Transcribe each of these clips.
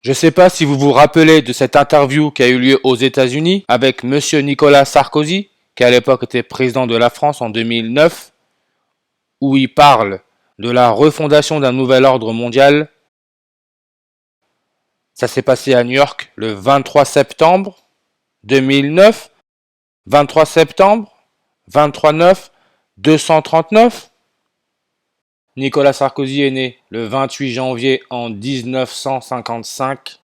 Je ne sais pas si vous vous rappelez de cette interview qui a eu lieu aux États-Unis avec Monsieur Nicolas Sarkozy, qui à l'époque était président de la France en 2009, où il parle de la refondation d'un nouvel ordre mondial. Ça s'est passé à New York le 23 septembre 2009. 23 septembre, 23-9, 239. Nicolas Sarkozy est né le 28 janvier en 1955.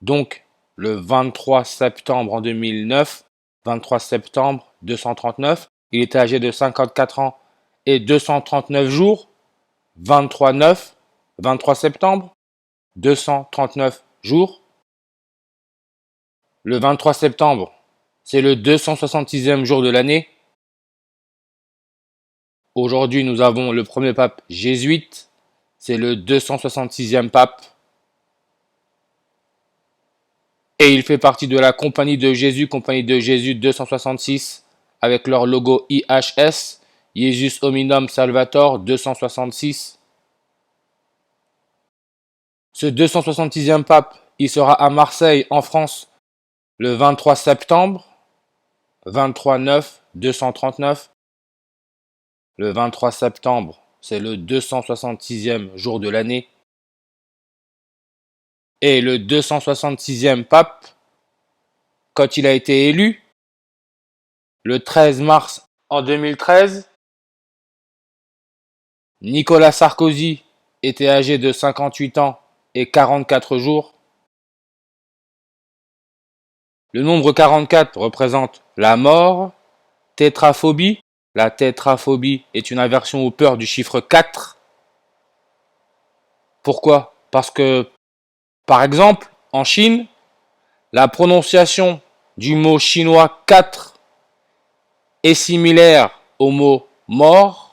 Donc, le 23 septembre en 2009, 23 septembre 239, il était âgé de 54 ans et 239 jours, 23-9, 23 septembre, 239 jours. Le 23 septembre, c'est le 266e jour de l'année. Aujourd'hui, nous avons le premier pape jésuite, c'est le 266e pape. Et il fait partie de la Compagnie de Jésus 266, avec leur logo IHS, Jesus Hominum Salvator 266. Ce 266e pape, il sera à Marseille, en France, le 23 septembre, 23-9, 239. Le 23 septembre, c'est le 266e jour de l'année. Et le 266e pape, quand il a été élu, le 13 mars en 2013, Nicolas Sarkozy était âgé de 58 ans et 44 jours. Le nombre 44 représente la mort, tétraphobie. La tétraphobie est une aversion aux peurs du chiffre 4. Pourquoi? Parce que, par exemple, en Chine, la prononciation du mot chinois 4 est similaire au mot mort.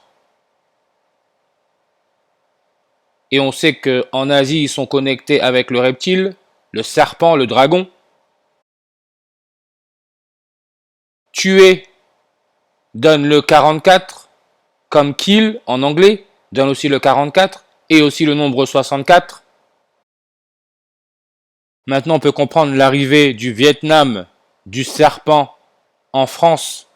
Et on sait qu'en Asie, ils sont connectés avec le reptile, le serpent, le dragon. Tuer donne le 44, comme kill en anglais donne aussi le 44, et aussi le nombre 64. Maintenant, on peut comprendre l'arrivée du Vietnam, du serpent, en France,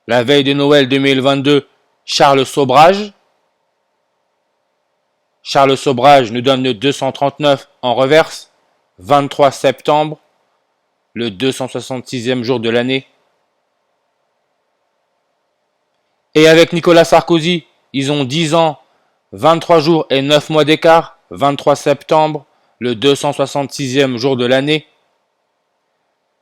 la veille de Noël 2022, Charles Sobrage. Charles Sobrage nous donne le 239 en reverse, 23 septembre, le 266e jour de l'année. Et avec Nicolas Sarkozy, ils ont 10 ans, 23 jours et 9 mois d'écart, 23 septembre, le 266e jour de l'année.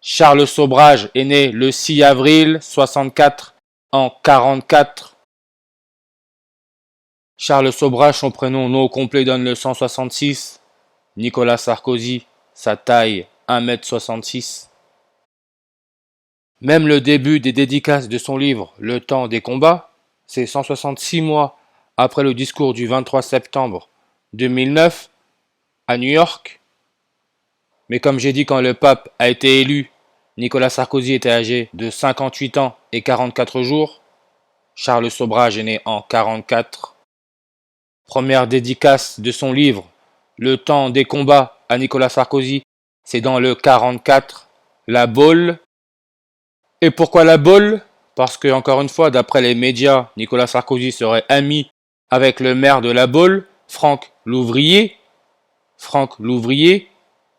Charles Sobrage est né le 6 avril 64 en 44. Charles Sobrage, son prénom non complet donne le 166. Nicolas Sarkozy, sa taille 1m66. Même le début des dédicaces de son livre Le temps des combats, c'est 166 mois après le discours du 23 septembre 2009 à New York. Mais comme j'ai dit, quand le pape a été élu, Nicolas Sarkozy était âgé de 58 ans et 44 jours. Charles Sobrage est né en 44. Première dédicace de son livre Le temps des combats à Nicolas Sarkozy, c'est dans le 44, La Baule. Et pourquoi La Baule? Parce que, encore une fois, d'après les médias, Nicolas Sarkozy serait ami avec le maire de La Baule, Franck Louvrier. Franck Louvrier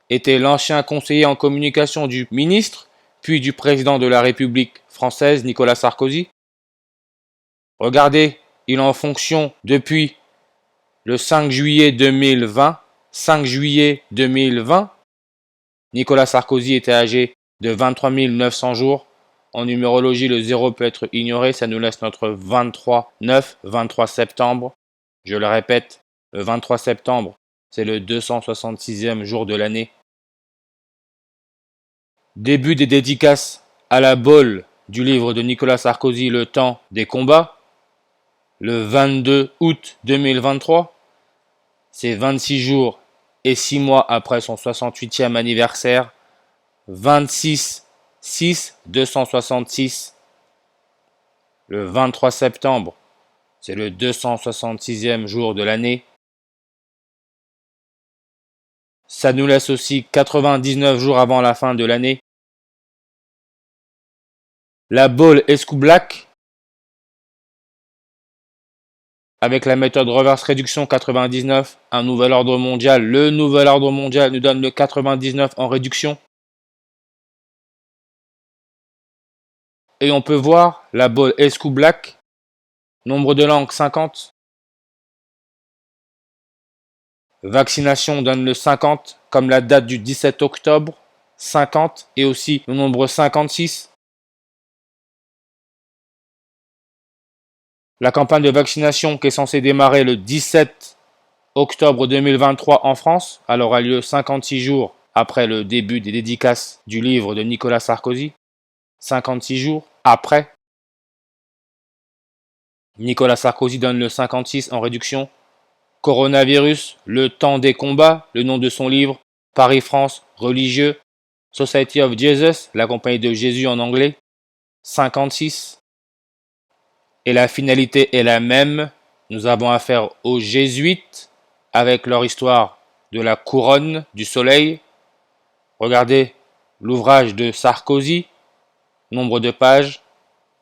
était l'ancien conseiller en communication du ministre, puis du président de la République française, Nicolas Sarkozy. Regardez, il est en fonction depuis le 5 juillet 2020. 5 juillet 2020, Nicolas Sarkozy était âgé de 23 900 jours. En numérologie, le 0 peut être ignoré, ça nous laisse notre 23-9, 23 septembre. Je le répète, le 23 septembre, c'est le 266e jour de l'année. Début des dédicaces à la Baule du livre de Nicolas Sarkozy, Le temps des combats, le 22 août 2023. C'est 26 jours et 6 mois après son 68e anniversaire. 26-6-266. Le 23 septembre, c'est le 266e jour de l'année. Ça nous laisse aussi 99 jours avant la fin de l'année. La Ball Escoublac, avec la méthode reverse réduction 99, un nouvel ordre mondial. Le nouvel ordre mondial nous donne le 99 en réduction. Et on peut voir la Ball Escoublac, nombre de langues 50. Vaccination donne le 50, comme la date du 17 octobre, 50, et aussi le nombre 56. La campagne de vaccination qui est censée démarrer le 17 octobre 2023 en France, elle aura lieu 56 jours après le début des dédicaces du livre de Nicolas Sarkozy. 56 jours après. Nicolas Sarkozy donne le 56 en réduction. Coronavirus, le temps des combats, le nom de son livre. Paris-France, religieux. Society of Jesus, la compagnie de Jésus en anglais. 56. Et la finalité est la même. Nous avons affaire aux jésuites avec leur histoire de la couronne du soleil. Regardez l'ouvrage de Sarkozy, nombre de pages,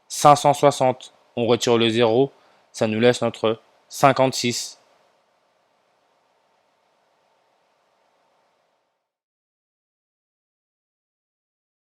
560. On retire le 0, ça nous laisse notre 56.